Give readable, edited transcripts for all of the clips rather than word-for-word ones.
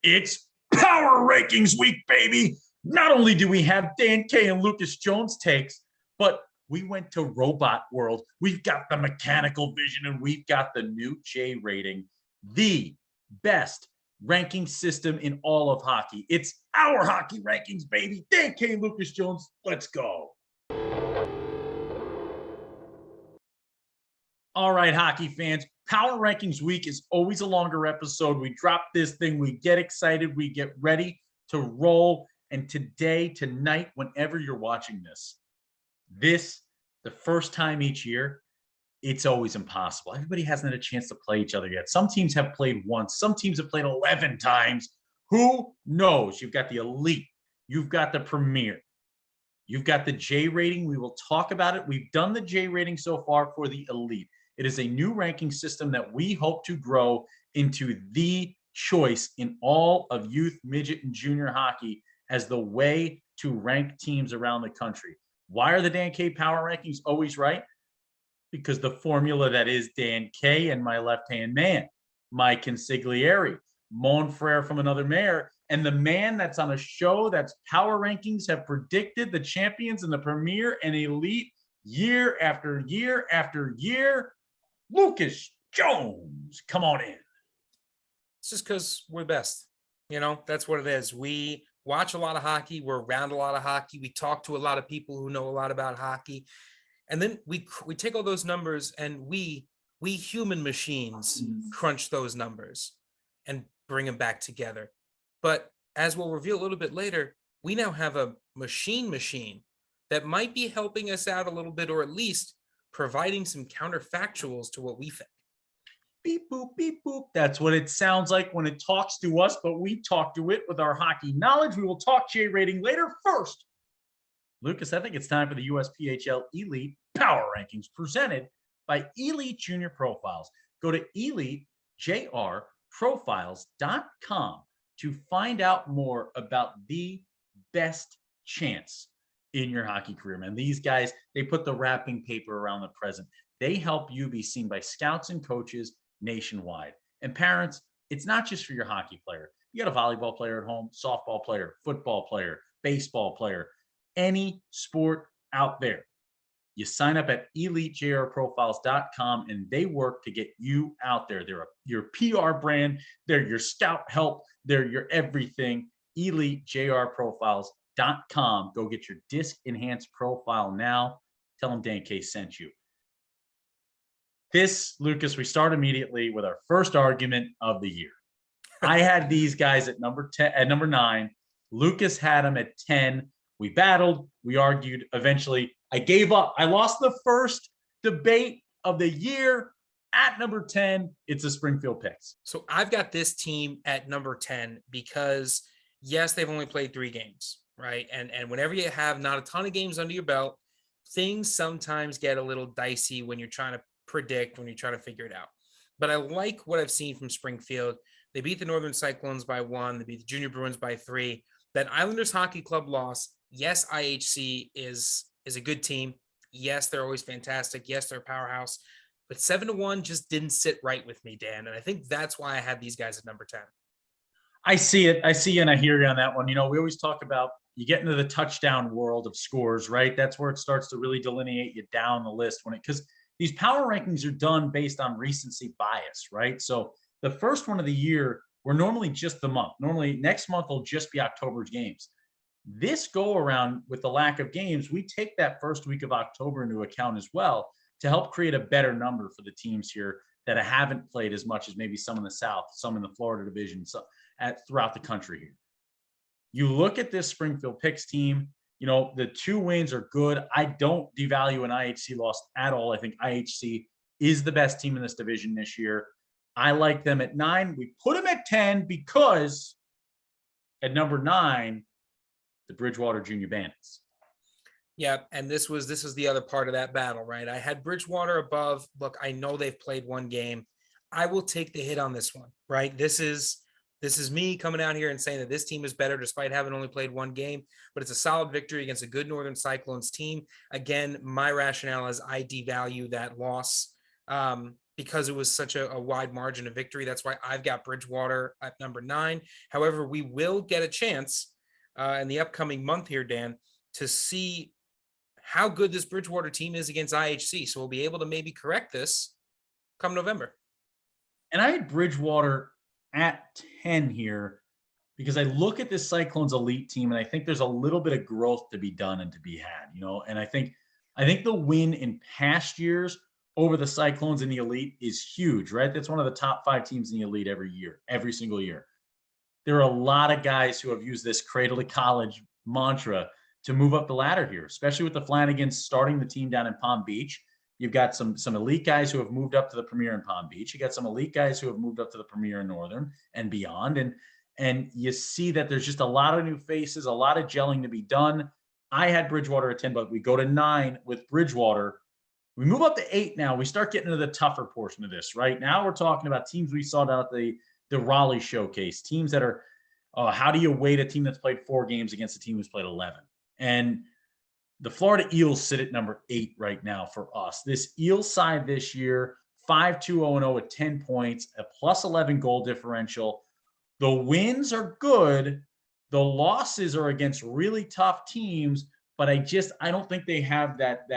It's Power Rankings Week, baby. Not only do we have Dan K and Lucas Jones takes, but we went to Robot World. We've got the mechanical vision, and we've got the new J rating, the best ranking system in all of hockey. It's our hockey rankings, baby. Dan K and Lucas Jones, let's go. All right, hockey fans, Power Rankings Week is always a longer episode. We drop this thing, we get excited, we get ready to roll. And today, tonight, whenever you're watching this, the first time each year, it's always impossible. Everybody hasn't had a chance to play each other yet. Some teams have played once. Some teams have played 11 times. Who knows? You've got the Elite. You've got the Premier. You've got the J rating. We will talk about it. We've done the J rating so far for the Elite. It is a new ranking system that we hope to grow into the choice in all of youth, midget, and junior hockey as the way to rank teams around the country. Why are the Dan K Power Rankings always right? Because the formula that is Dan K and my left-hand man, Mike Consigliere, Mon Frere from Another Mayor, and the man that's on a show that's Power Rankings have predicted the champions in the Premier and Elite year after year after year. Lucas Jones, come on in. It's just because we're best. You know, that's what it is. We watch a lot of hockey. We're around a lot of hockey. We talk to a lot of people who know a lot about hockey. And then we take all those numbers and we human machines crunch those numbers and bring them back together. But as we'll reveal a little bit later, we now have a machine that might be helping us out a little bit, or at least providing some counterfactuals to what we think. Beep, boop, beep, boop. That's what it sounds like when it talks to us, but we talk to it with our hockey knowledge. We will talk J rating later. First, Lucas, I think it's time for the USPHL Elite Power Rankings presented by Elite Junior Profiles. Go to EliteJRProfiles.com to find out more about the best chance in your hockey career, man. These guys, they put the wrapping paper around the present. They help you be seen by scouts and coaches nationwide. And parents, it's not just for your hockey player. You got a volleyball player at home, softball player, football player, baseball player, any sport out there. You sign up at EliteJRProfiles.com and they work to get you out there. They're your PR brand. They're your scout help. They're your everything. EliteJRProfiles.com. Go get your disc enhanced profile now. Tell them Dan K sent you. This, Lucas, we start immediately with our first argument of the year. I had these guys at number 10, at number 9. Lucas had them at 10. We battled, we argued. Eventually, I gave up. I lost the first debate of the year. At number 10, it's the Springfield Pics. So I've got this team at number 10 because, yes, they've only played 3 games, right? And whenever you have not a ton of games under your belt, things sometimes get a little dicey when you're trying to predict, when you're trying to figure it out. But I like what I've seen from Springfield. They beat the Northern Cyclones by 1. They beat the Junior Bruins by 3. That Islanders Hockey Club loss. Yes, IHC is a good team. Yes, they're always fantastic. Yes, they're a powerhouse. But 7-1 just didn't sit right with me, Dan. And I think that's why I had these guys at number 10. I see it. I see you and I hear you on that one. You know, we always talk about you get into the touchdown world of scores, right? That's where it starts to really delineate you down the list because these power rankings are done based on recency bias, right? So the first one of the year, we're normally just the month. Normally next month will just be October's games. This go around with the lack of games, we take that first week of October into account as well to help create a better number for the teams here that haven't played as much as maybe some in the South, some in the Florida division, so throughout the country here. You look at this Springfield Pics team, you know, the 2 wins are good. I don't devalue an IHC loss at all. I think IHC is the best team in this division this year. I like them at 9. We put them at 10 because at number 9, the Bridgewater Junior Bandits. Yeah, and this is the other part of that battle, right? I had Bridgewater above. Look, I know they've played 1 game. I will take the hit on this one, right? This is me coming out here and saying that this team is better despite having only played 1 game, but it's a solid victory against a good Northern Cyclones team. Again, my rationale is I devalue that loss. because it was such a wide margin of victory. That's why I've got Bridgewater at number 9. However, we will get a chance in the upcoming month here, Dan, to see how good this Bridgewater team is against IHC. So we'll be able to maybe correct this come November. And I had Bridgewater at 10 here because I look at this Cyclones elite team and I think there's a little bit of growth to be done and to be had, and I think the win in past years over the Cyclones in the elite is huge, right? That's one of the top 5 teams in the elite every year, every single year. There are a lot of guys who have used this cradle to college mantra to move up the ladder here, especially with the Flanagans starting the team down in Palm Beach. You've got some elite guys who have moved up to the Premier in Palm Beach. You got some elite guys who have moved up to the Premier in Northern and beyond. And you see that there's just a lot of new faces, a lot of gelling to be done. I had Bridgewater at 10, but we go to 9 with Bridgewater. We move up to 8 now. We start getting into the tougher portion of this, right? Now we're talking about teams we saw down at the Raleigh showcase, teams that are, how do you weight a team that's played 4 games against a team who's played 11? And the Florida Eels sit at number 8 right now for us. This Eels side this year, 5-2-0-0 with 10 points, a plus 11 goal differential. The wins are good. The losses are against really tough teams, but I don't think they have that.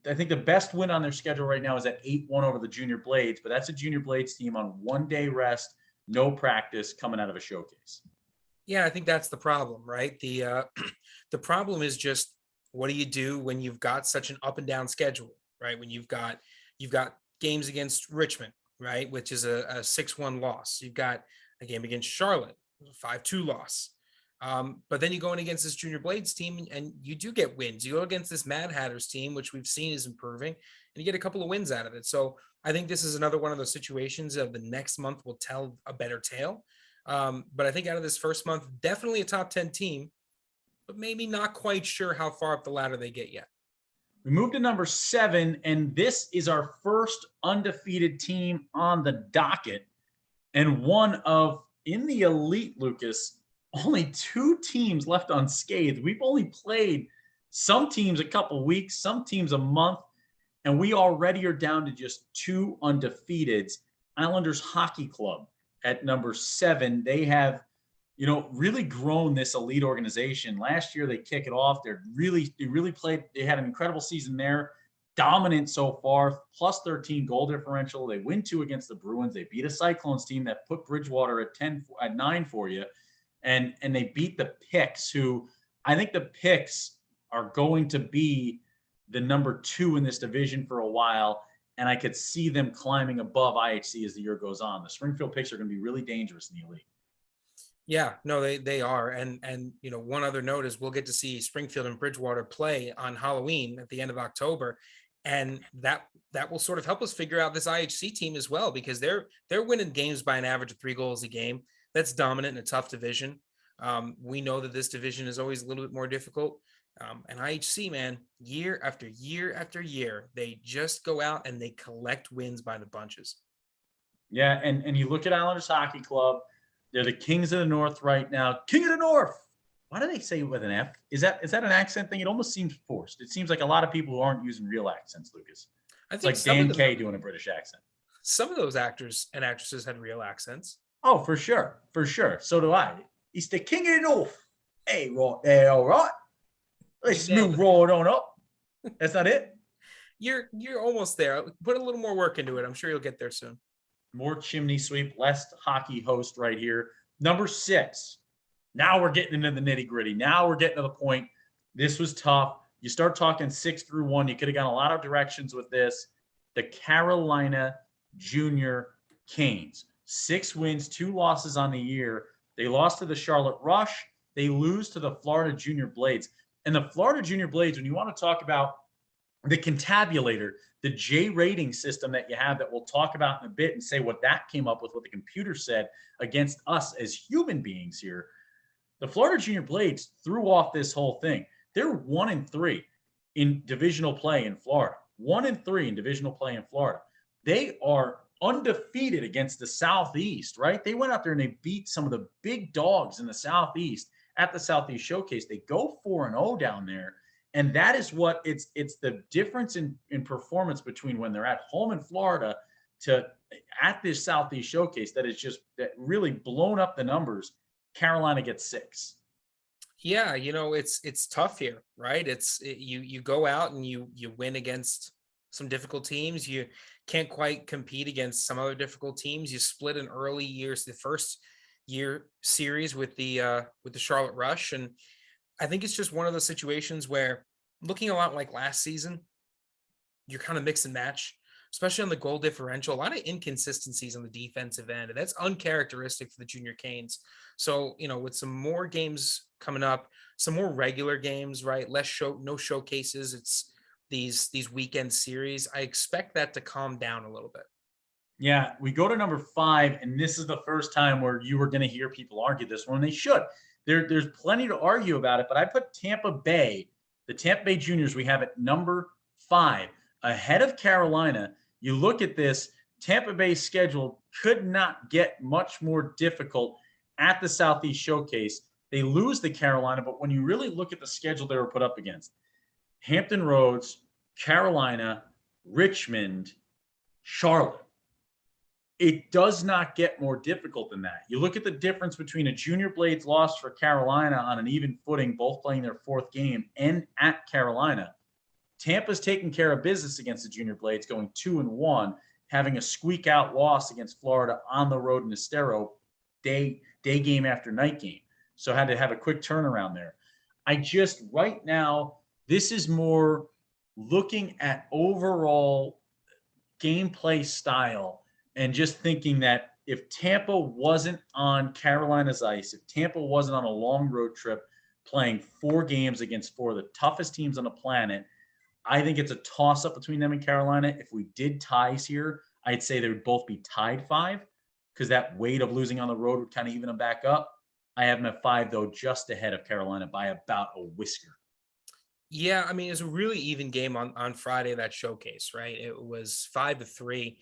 I think the best win on their schedule right now is at 8-1 over the Junior Blades, but that's a Junior Blades team on 1 day rest, no practice, coming out of a showcase. Yeah, I think that's the problem, right? The problem is just, what do you do when you've got such an up and down schedule, right? When you've got games against Richmond, right, which is a 6-1 loss. You've got a game against Charlotte, 5-2 loss. But then you go in against this Junior Blades team and you do get wins. You go against this Mad Hatters team, which we've seen is improving, and you get a couple of wins out of it. So I think this is another one of those situations of the next month will tell a better tale. But I think out of this first month, definitely a top 10 team, but maybe not quite sure how far up the ladder they get yet. We move to number 7, and this is our first undefeated team on the docket, and one of, in the elite, Lucas, only 2 teams left unscathed. We've only played some teams a couple weeks, some teams a month, and we already are down to just 2 undefeateds. Islanders Hockey Club at number 7. They have, really grown this elite organization. Last year they kick it off. They really played. They had an incredible season there. Dominant so far, plus 13 goal differential. They win 2 against the Bruins. They beat a Cyclones team that put Bridgewater at 9 for you. And they beat the Pics, who I think the Pics are going to be the number 2 in this division for a while. And I could see them climbing above IHC as the year goes on. The Springfield Pics are going to be really dangerous in the elite. Yeah, no, they are. And one other note is we'll get to see Springfield and Bridgewater play on Halloween at the end of October. And that will sort of help us figure out this IHC team as well, because they're winning games by an average of 3 goals a game. That's dominant in a tough division. We know that this division is always a little bit more difficult. And IHC, man, year after year after year, they just go out and they collect wins by the bunches. Yeah, and you look at Islanders Hockey Club, they're the Kings of the North right now. King of the North. Why do they say it with an F? Is that an accent thing? It almost seems forced. It seems like a lot of people who aren't using real accents, Lucas. It's like Dan Kay doing a British accent. Some of those actors and actresses had real accents. Oh, for sure. For sure. So do I. He's the King of the North. Hey, right there, all right. Let's move right on up. That's not it? You're almost there. Put a little more work into it. I'm sure you'll get there soon. More chimney sweep, less hockey host right here. Number 6. Now we're getting into the nitty-gritty. Now we're getting to the point. This was tough. You start talking 6 through 1. You could have gone a lot of directions with this. The Carolina Junior Canes. 6 wins, 2 losses on the year. They lost to the Charlotte Rush. They lose to the Florida Junior Blades. And the Florida Junior Blades, when you want to talk about the contabulator, the J rating system that you have that we'll talk about in a bit and say what that came up with, what the computer said against us as human beings here. The Florida Junior Blades threw off this whole thing. They're 1-3 in divisional play in Florida. 1-3 in divisional play in Florida. They are undefeated against the Southeast, right? They went out there and they beat some of the big dogs in the Southeast at the Southeast Showcase. They go 4-0 down there. And that is what it's the difference in performance between when they're at home in Florida to at this Southeast Showcase that is just that really blown up the numbers. Carolina gets 6. Yeah, it's tough here, right? You go out and you win against some difficult teams. You can't quite compete against some other difficult teams. You split in early years, the first year series with the Charlotte Rush, and I think it's just one of those situations where, looking a lot like last season, you're kind of mix and match, especially on the goal differential. A lot of inconsistencies on the defensive end, and that's uncharacteristic for the Junior Canes. So, with some more games coming up, some more regular games, right? No showcases. It's these weekend series. I expect that to calm down a little bit. Yeah, we go to number 5, and this is the first time where you were going to hear people argue this one. They should. There's plenty to argue about it, but I put Tampa Bay, the Tampa Bay Juniors, we have at number 5, ahead of Carolina. You look at this, Tampa Bay's schedule could not get much more difficult at the Southeast Showcase. They lose to Carolina, but when you really look at the schedule they were put up against, Hampton Roads, Carolina, Richmond, Charlotte. It does not get more difficult than that. You look at the difference between a Junior Blades loss for Carolina on an even footing, both playing their 4th game, and at Carolina. Tampa's taking care of business against the Junior Blades, going 2-1, having a squeak out loss against Florida on the road in Estero, day game after night game. So had to have a quick turnaround there. Right now, this is more looking at overall gameplay style and just thinking that if Tampa wasn't on Carolina's ice, if Tampa wasn't on a long road trip playing 4 games against 4 of the toughest teams on the planet, I think it's a toss-up between them and Carolina. If we did ties here, I'd say they would both be tied 5 because that weight of losing on the road would kind of even them back up. I have them at 5, though, just ahead of Carolina by about a whisker. Yeah, I mean, it's a really even game on Friday, that showcase, right? It was 5-3.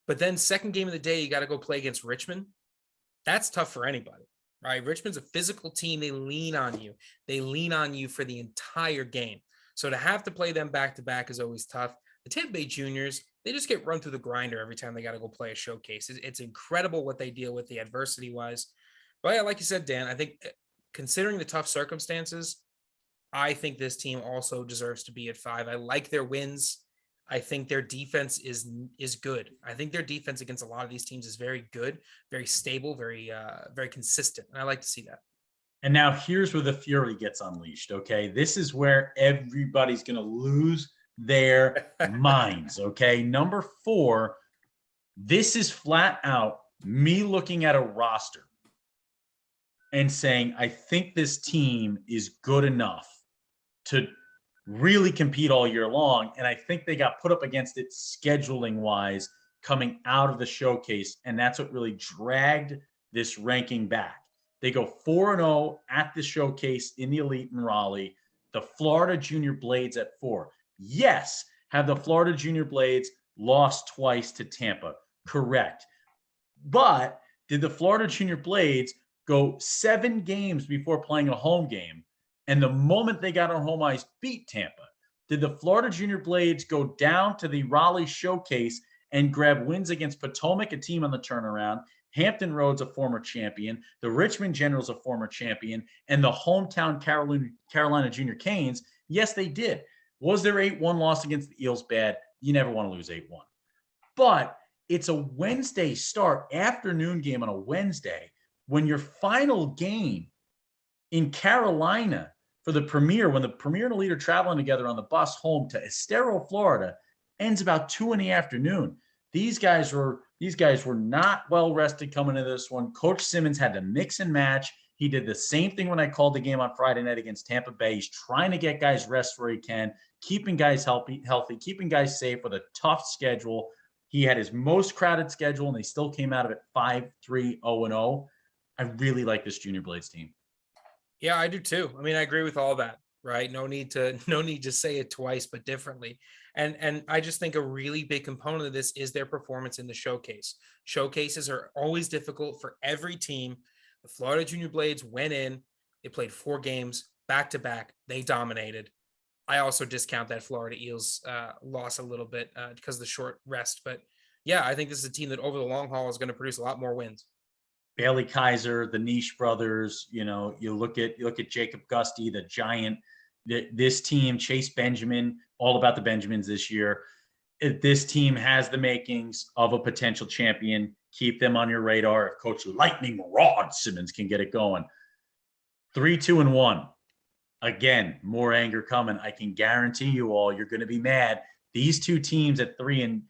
But then second game of the day, you got to go play against Richmond. That's tough for anybody, right? Richmond's a physical team. They lean on you. They lean on you for the entire game. So to have to play them back-to-back is always tough. The Tampa Bay Juniors, they just get run through the grinder every time they got to go play a showcase. It's incredible what they deal with the adversity-wise. But yeah, like you said, Dan, I think considering the tough circumstances, I think this team also deserves to be at 5. I like their wins. I think their defense is good. I think their defense against a lot of these teams is very good, very stable, very consistent, and I like to see that. And now here's where the fury gets unleashed. Okay, this is where everybody's going to lose their minds. Okay, number 4. This is flat out me looking at a roster and saying I think this team is good enough to really compete all year long. And I think they got put up against it scheduling wise coming out of the showcase. And that's what really dragged this ranking back. They go 4-0 at the showcase in the Elite in Raleigh. The Florida Junior Blades at 4. Yes, have the Florida Junior Blades lost twice to Tampa? Correct. But did the Florida Junior Blades go 7 games before playing a home game? And the moment they got on home ice, beat Tampa. Did the Florida Junior Blades go down to the Raleigh Showcase and grab wins against Potomac, a team on the turnaround, Hampton Roads, a former champion, the Richmond Generals, a former champion, and the hometown Carolina Junior Canes? Yes, they did. Was their 8-1 loss against the Eels bad? You never want to lose 8-1. But it's a Wednesday start, afternoon game on a Wednesday, when your final game in Carolina for the Premier, when the Premier and Elite are traveling together on the bus home to Estero, Florida, ends about 2 in the afternoon. These guys were not well rested coming into this one. Coach Simmons had to mix and match. He did the same thing when I called the game on Friday night against Tampa Bay. He's trying to get guys rest where he can, keeping guys healthy, keeping guys safe with a tough schedule. He had his most crowded schedule, and they still came out of it 5-3-0-0. I really like this Junior Blades team. Yeah, I do too. I mean, I agree with all that, right? No need to say it twice, but differently. And I just think a really big component of this is their performance in the showcase. Showcases are always difficult for every team. The Florida Junior Blades went in, they played 4 games back to back. They dominated. I also discount that Florida Eels loss a little bit because of the short rest, but Yeah, I think this is a team that over the long haul is going to produce a lot more wins. Bailey Kaiser, the Niche brothers, you look at Jacob Gusty, the giant. This team, Chase Benjamin, all about the Benjamins this year. This team has the makings of a potential champion. Keep them on your radar. If Coach Lightning Rod Simmons can get it going. 3-2-1. Again, more anger coming. I can guarantee you all, you're going to be mad. These two teams at 3-2-1.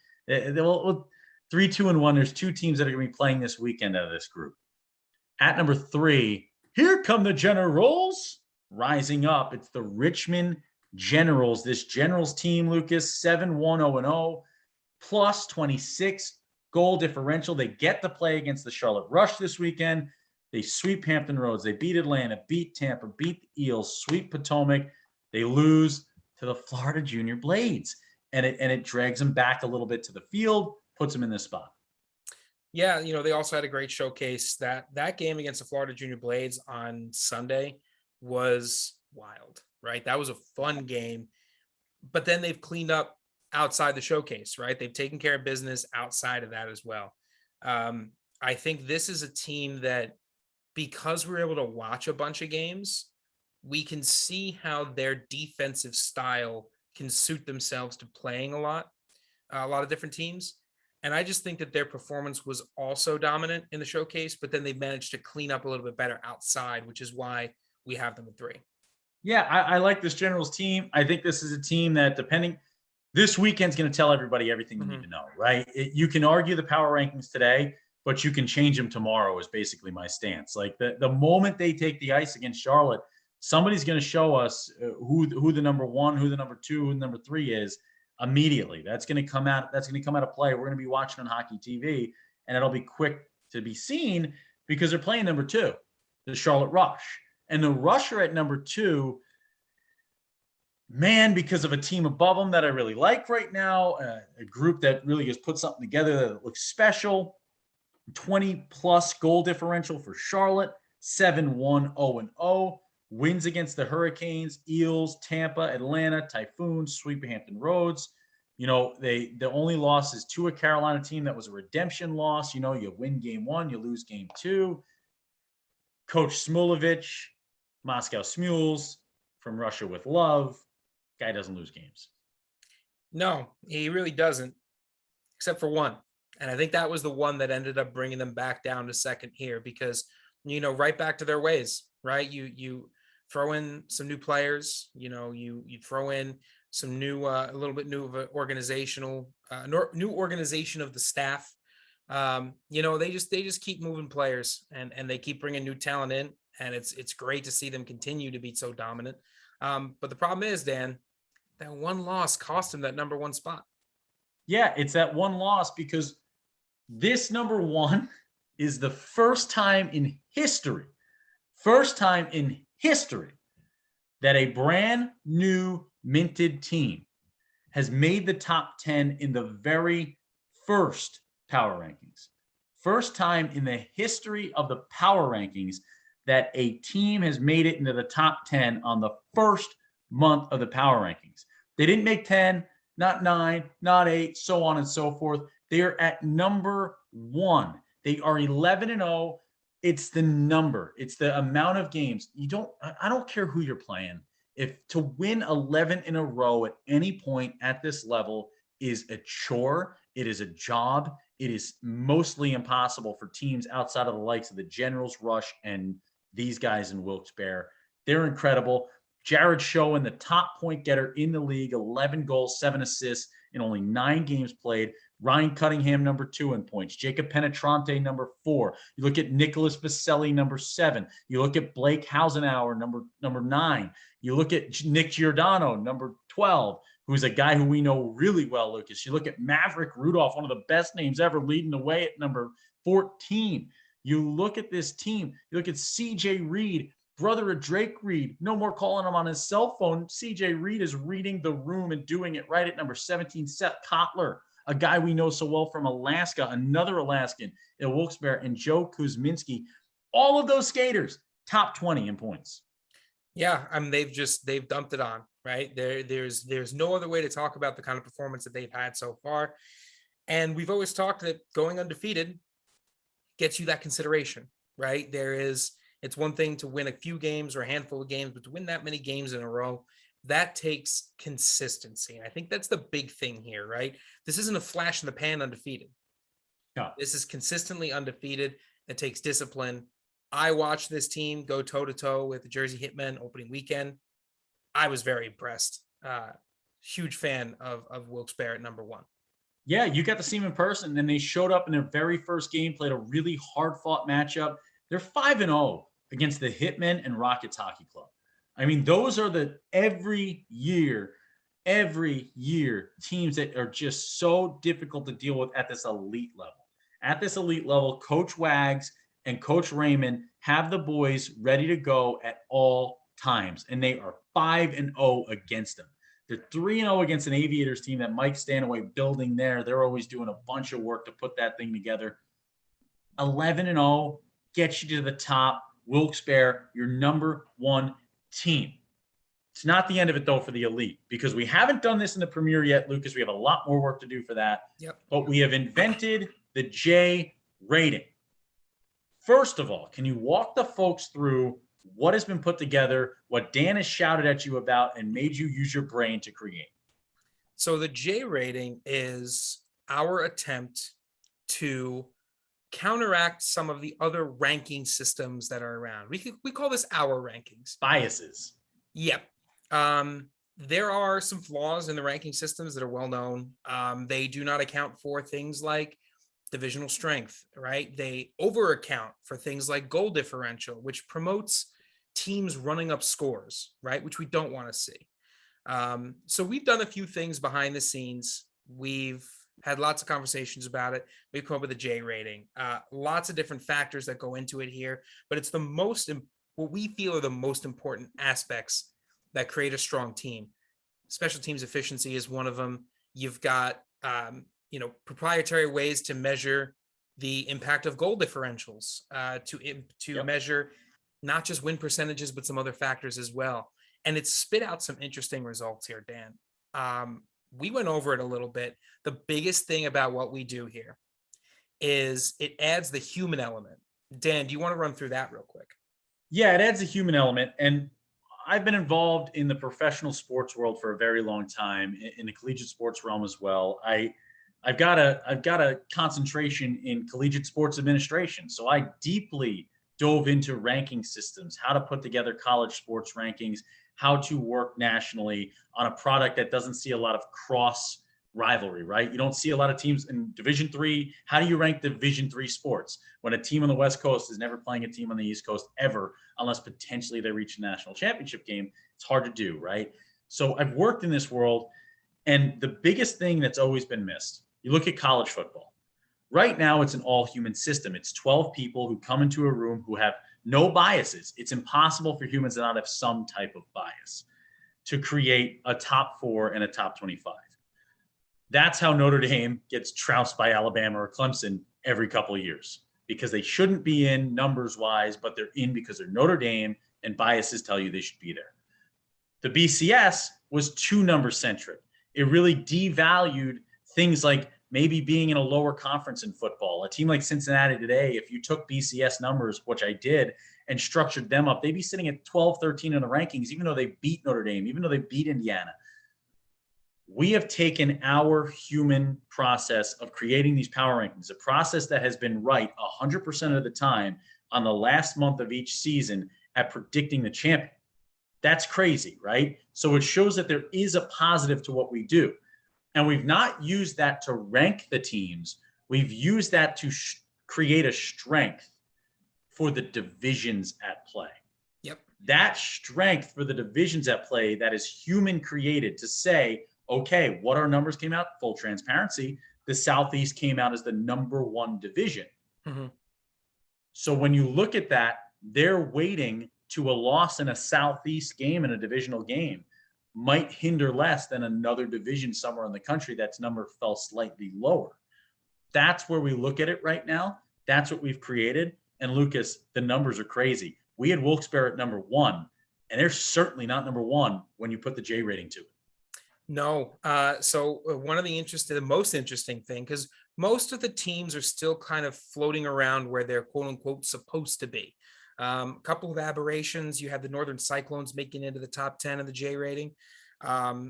There's two teams that are going to be playing this weekend out of this group. At number 3, here come the Generals. Rising up, it's the Richmond Generals. This Generals team, Lucas, 7-1-0-0, plus 26 goal differential. They get to play against the Charlotte Rush this weekend. They sweep Hampton Roads. They beat Atlanta, beat Tampa, beat the Eels, sweep Potomac. They lose to the Florida Junior Blades. And it drags them back a little bit to the field, puts them in this spot. Yeah, they also had a great showcase. That game against the Florida Junior Blades on Sunday was wild, right? That was a fun game. But then they've cleaned up outside the showcase, right? They've taken care of business outside of that as well. I think this is a team that, because we're able to watch a bunch of games, we can see how their defensive style can suit themselves to playing a lot of different teams. And I just think that their performance was also dominant in the showcase, but then they managed to clean up a little bit better outside, which is why we have them at 3. Yeah, I like this Generals team. I think this is a team that, this weekend's going to tell everybody everything you need to know, right? You can argue the power rankings today, but you can change them tomorrow is basically my stance. Like the moment they take the ice against Charlotte, somebody's going to show us who the number 1, who the number 2, who the number 3 is immediately. That's going to come out of play. We're going to be watching on hockey TV, and it'll be quick to be seen because they're playing number 2, the Charlotte Rush. And the Rush are at number 2, man, because of a team above them that I really like right now, a group that really has put something together that looks special. 20-plus goal differential for Charlotte, 7-1-0-0. Wins against the Hurricanes, Eels, Tampa, Atlanta, Typhoon, sweep of Hampton Roads. The only loss is to a Carolina team that was a redemption loss. You win game 1, you lose game 2. Coach Smulovich, Moscow Smules, from Russia with love. Guy doesn't lose games. No, he really doesn't, except for one. And I think that was the one that ended up bringing them back down to second here because, right back to their ways, right? You throw in some new players, you throw in some new, a little bit new of an organizational, new organization of the staff. They just keep moving players and they keep bringing new talent in. And it's great to see them continue to be so dominant. But the problem is, Dan, that one loss cost him that number 1 spot. Yeah, it's that one loss because this number 1 is the first time in history that a brand new minted team has made the top 10 in the very first power rankings. First time in the history of the power rankings that a team has made it into the top 10 on the first month of the power rankings. They didn't make 10, not 9, not 8, so on and so forth. They are at number 1. They are 11-0. It's the number. It's the amount of games. I don't care who you're playing. If to win 11 in a row at any point at this level is a chore, it is a job. It is mostly impossible for teams outside of the likes of the Generals, Rush, and these guys in Wilkes-Barre. They're incredible. Jared Schoen, the top point getter in the league, 11 goals, 7 assists in only 9 games played. Ryan Cunningham, number 2 in points. Jacob Penetrante, number 4. You look at Nicholas Vaselli, number 7. You look at Blake Hausenauer, number 9. You look at Nick Giordano, number 12, who's a guy who we know really well, Lucas. You look at Maverick Rudolph, one of the best names ever, leading the way at number 14. You look at this team. You look at C.J. Reed, brother of Drake Reed. No more calling him on his cell phone. C.J. Reed is reading the room and doing it right at number 17. Seth Kotler, a guy we know so well from Alaska, another Alaskan in Wilkes-Barre, and Joe Kuzminski. All of those skaters, top 20 in points. Yeah, I mean, they've dumped it on, right? There's no other way to talk about the kind of performance that they've had so far. And we've always talked that going undefeated gets you that consideration, right? It's one thing to win a few games or a handful of games, but to win that many games in a row, that takes consistency. And I think that's the big thing here, right? This isn't a flash in the pan undefeated. No. This is consistently undefeated. It takes discipline. I watched this team go toe-to-toe with the Jersey Hitmen opening weekend. I was very impressed. Huge fan of Wilkes-Barre at number 1. Yeah, you got to see them in person, and they showed up in their very first game, played a really hard-fought matchup. They're 5-0 against the Hitmen and Rockets Hockey Club. I mean, those are the every year teams that are just so difficult to deal with at this elite level. At this elite level, Coach Wags and Coach Raymond have the boys ready to go at all times, and they are 5-0 against them. They're 3-0 against an Aviators team that Mike Stanaway building there. They're always doing a bunch of work to put that thing together. 11-0 gets you to the top. Wilkes-Barre, your number 1 team. It's not the end of it, though, for the elite, because we haven't done this in the Premier yet, Lucas. We have a lot more work to do for that. Yep. But we have invented the J rating. First of all, can you walk the folks through what has been put together, what Dan has shouted at you about and made you use your brain to create? So the J rating is our attempt to counteract some of the other ranking systems that are around. We call this our rankings. Biases. Yep. There are some flaws in the ranking systems that are well known. They do not account for things like divisional strength, right? They over account for things like goal differential, which promotes teams running up scores, right? Which we don't want to see. So we've done a few things behind the scenes. We've had lots of conversations about it. We've come up with a J rating, lots of different factors that go into it here, but it's what we feel are the most important aspects that create a strong team. Special teams efficiency is one of them. You've got, proprietary ways to measure the impact of goal differentials, to measure not just win percentages, but some other factors as well. And it's spit out some interesting results here, Dan. We went over it a little bit. The biggest thing about what we do here is it adds the human element. Dan, do you want to run through that real quick? Yeah, it adds a human element. And I've been involved in the professional sports world for a very long time, in the collegiate sports realm as well. I've got a concentration in collegiate sports administration. So I deeply dove into ranking systems, how to put together college sports rankings, how to work nationally on a product that doesn't see a lot of cross rivalry, right? You don't see a lot of teams in Division III. How do you rank Division III sports when a team on the West Coast is never playing a team on the East Coast ever, unless potentially they reach a national championship game? It's hard to do, right? So I've worked in this world, and the biggest thing that's always been missed, you look at college football. Right now, it's an all-human system. It's 12 people who come into a room who have no biases. It's impossible for humans to not have some type of bias to create a top 4 and a top 25. That's how Notre Dame gets trounced by Alabama or Clemson every couple of years, because they shouldn't be in numbers-wise, but they're in because they're Notre Dame, and biases tell you they should be there. The BCS was too number-centric. It really devalued things like maybe being in a lower conference in football. A team like Cincinnati today, if you took BCS numbers, which I did, and structured them up, they'd be sitting at 12, 13 in the rankings, even though they beat Notre Dame, even though they beat Indiana. We have taken our human process of creating these power rankings, a process that has been right 100% of the time on the last month of each season at predicting the champion. That's crazy, right? So it shows that there is a positive to what we do. And we've not used that to rank the teams. We've used that to create a strength for the divisions at play. Yep. That strength for the divisions at play that is human created to say, okay, what our numbers came out, full transparency, the Southeast came out as the number 1 division. Mm-hmm. So when you look at that, they're waiting to a loss in a Southeast game, in a divisional game, might hinder less than another division somewhere in the country that's number fell slightly lower. That's where we look at it right now. That's what we've created. And Lucas, the numbers are crazy. We had Wilkes-Barre at number 1, and they're certainly not number 1 when you put the J rating to it. No. So one of the most interesting thing, because most of the teams are still kind of floating around where they're quote unquote supposed to be. A couple of aberrations. You had the Northern Cyclones making into the top 10 of the J rating.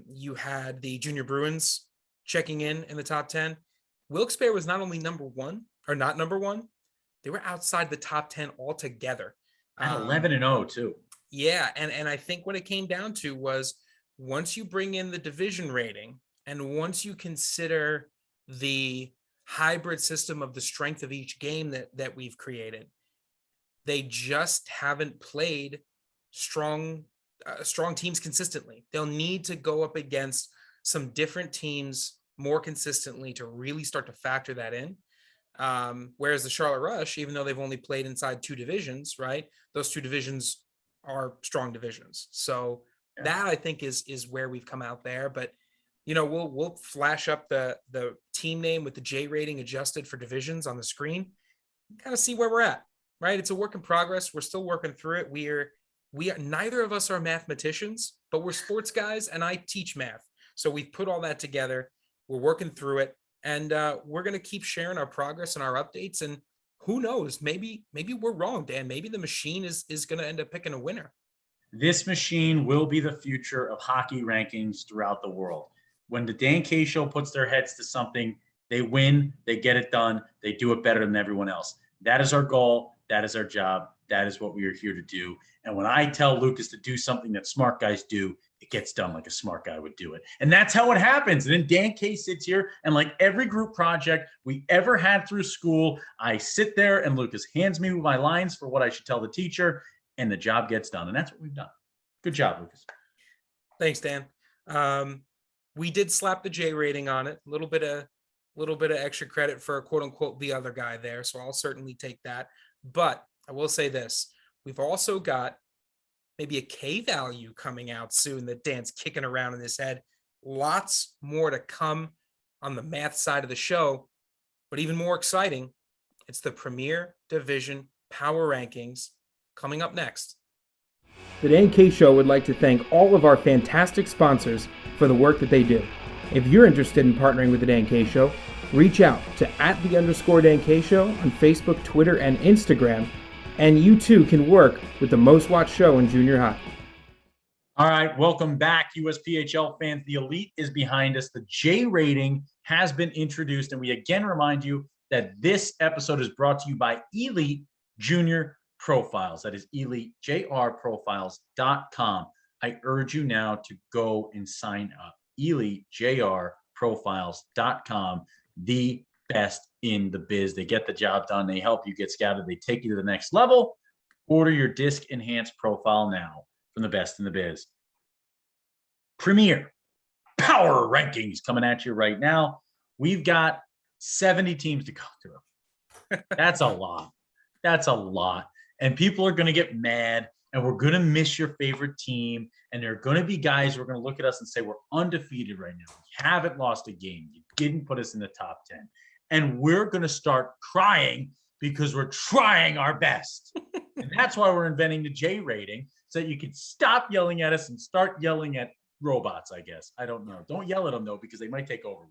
You had the Junior Bruins checking in the top 10. Wilkes-Barre was not only number one or not number one, they were outside the top 10 altogether. At 11-0 too. Yeah, and I think what it came down to was once you bring in the division rating and once you consider the hybrid system of the strength of each game that we've created, they just haven't played strong teams consistently. They'll need to go up against some different teams more consistently to really start to factor that in. Whereas the Charlotte Rush, even though they've only played inside two divisions, right? Those two divisions are strong divisions. So that I think is where we've come out there. But we'll flash up the team name with the J rating adjusted for divisions on the screen, kind of see where we're at, right? It's a work in progress. We're still working through it. We are neither of us are mathematicians, but we're sports guys and I teach math. So we've put all that together. We're working through it. And we're going to keep sharing our progress and our updates. And who knows, maybe we're wrong, Dan. Maybe the machine is going to end up picking a winner. This machine will be the future of hockey rankings throughout the world. When the Dan K Show puts their heads to something, they win, they get it done, they do it better than everyone else. That is our goal. That is our job. That is what we are here to do. And when I tell Lucas to do something that smart guys do, it gets done like a smart guy would do it. And that's how it happens. And then Dan K sits here, and like every group project we ever had through school, I sit there and Lucas hands me my lines for what I should tell the teacher, and the job gets done. And that's what we've done. Good job, Lucas. Thanks, Dan. We did slap the J rating on it. A little bit of extra credit for quote unquote the other guy there. So I'll certainly take that. But I will say this. We've also got maybe a K value coming out soon that Dan's kicking around in his head. Lots more to come on the math side of the show. But even more exciting, it's the Premier Division Power Rankings coming up next. The Dan K Show would like to thank all of our fantastic sponsors for the work that they do. If you're interested in partnering with the Dan K Show, reach out to @the_Dan K Show on Facebook, Twitter, and Instagram, and you too can work with the most watched show in junior hockey. All right, welcome back, USPHL fans. The Elite is behind us. The J rating has been introduced, and we again remind you that this episode is brought to you by Elite Junior Profiles. That is EliteJRProfiles.com. I urge you now to go and sign up. EliteJRProfiles.com, the best in the biz. They get the job done. They help you get scouted. They take you to the next level. Order your disc enhanced profile now from the best in the biz. Premier Power Rankings coming at you right now. We've got 70 teams to go through. That's a lot. That's a lot. And people are going to get mad, and we're going to miss your favorite team. And there are going to be guys who are going to look at us and say, we're undefeated right now. We haven't lost a game. You didn't put us in the top 10. And we're going to start crying because we're trying our best. And that's why we're inventing the J rating, so that you can stop yelling at us and start yelling at robots, I guess. I don't know. Don't yell at them, though, because they might take over.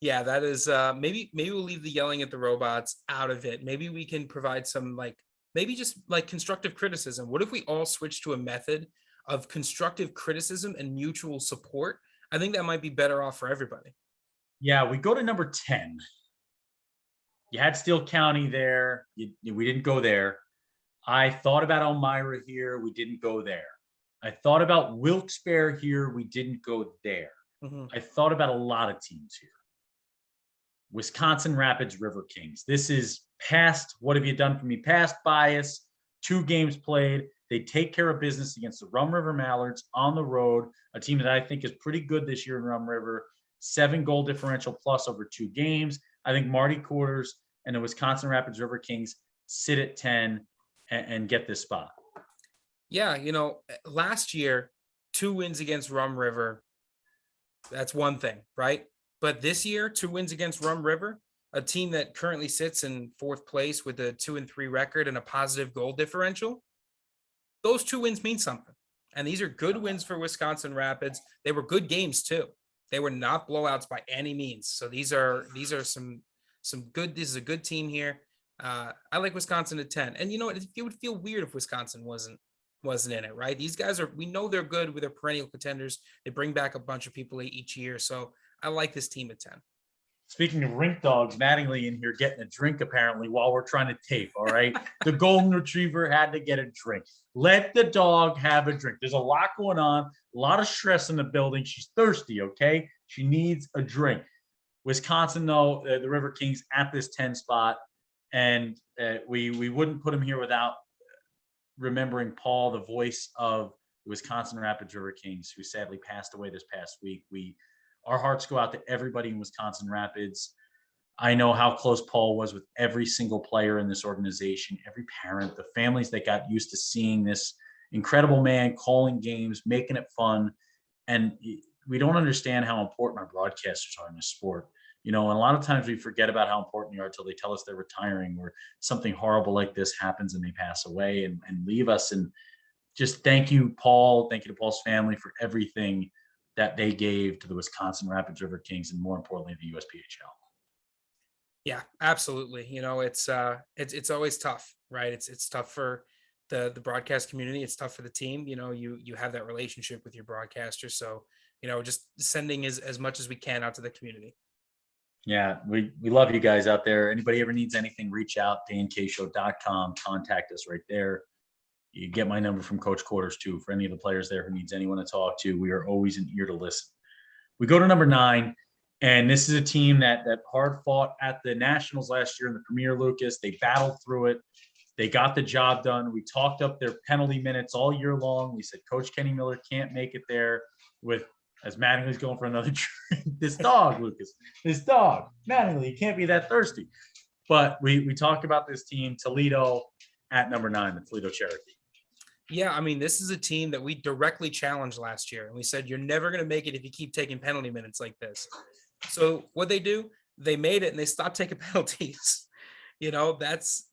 Yeah, that is maybe we'll leave the yelling at the robots out of it. Maybe we can provide some maybe just constructive criticism. What if we all switch to a method of constructive criticism and mutual support? I think that might be better off for everybody. Yeah, we go to number 10. You had Steele County there. We didn't go there. I thought about Elmira here. We didn't go there. I thought about Wilkes-Barre here. We didn't go there. Mm-hmm. I thought about a lot of teams here. Wisconsin Rapids Riverkings. This is past, what have you done for me? Past bias, 2 games played. They take care of business against the Rum River Mallards on the road, a team that I think is pretty good this year in Rum River. 7 goal differential plus over 2 games. I think Marty Quarters and the Wisconsin Rapids Riverkings sit at 10 and get this spot. Yeah, last year, 2 wins against Rum River. That's one thing, right? But this year, 2 wins against Rum River, a team that currently sits in 4th place with a 2-3 record and a positive goal differential. Those 2 wins mean something. And these are good wins for Wisconsin Rapids. They were good games too. They were not blowouts by any means. So these are some good. This is a good team here. I like Wisconsin at 10. And you know what? It would feel weird if Wisconsin wasn't in it, right? These guys we know they're good with their perennial contenders. They bring back a bunch of people each year. So I like this team at 10. Speaking of rink dogs, Mattingly in here getting a drink apparently while we're trying to tape. All right. The golden retriever had to get a drink. Let the dog have a drink. There's a lot going on, a lot of stress in the building. She's thirsty. Okay. She needs a drink. Wisconsin, though, the Riverkings at this 10 spot. And we wouldn't put him here without remembering Paul, the voice of the Wisconsin Rapids Riverkings, who sadly passed away this past week. Our hearts go out to everybody in Wisconsin Rapids. I know how close Paul was with every single player in this organization, every parent, the families that got used to seeing this incredible man calling games, making it fun. And we don't understand how important our broadcasters are in this sport. You know, and a lot of times we forget about how important they are until they tell us they're retiring or something horrible like this happens and they pass away and leave us. And just thank you, Paul. Thank you to Paul's family for everything that they gave to the Wisconsin Rapids Riverkings and more importantly, the USPHL. Yeah, absolutely. You know, it's always tough, right? It's tough for the broadcast community. It's tough for the team. You know, you have that relationship with your broadcaster. So, you know, just sending as much as we can out to the community. Yeah, we love you guys out there. Anybody ever needs anything, reach out, dankShow.com, contact us right there. You get my number from Coach Quarters too. For any of the players there who needs anyone to talk to, we are always an ear to listen. We go to number 9, and this is a team that hard fought at the Nationals last year in the Premier, Lucas. They battled through it. They got the job done. We talked up their penalty minutes all year long. We said Coach Kenny Miller can't make it there with, as Mattingly's going for another drink. This dog, Lucas, this dog, Mattingly, you can't be that thirsty. But we talked about this team, Toledo at number 9, the Toledo Cherokee. Yeah, I mean, this is a team that we directly challenged last year. And we said, you're never going to make it if you keep taking penalty minutes like this. So what they do, they made it and they stopped taking penalties. You know, that's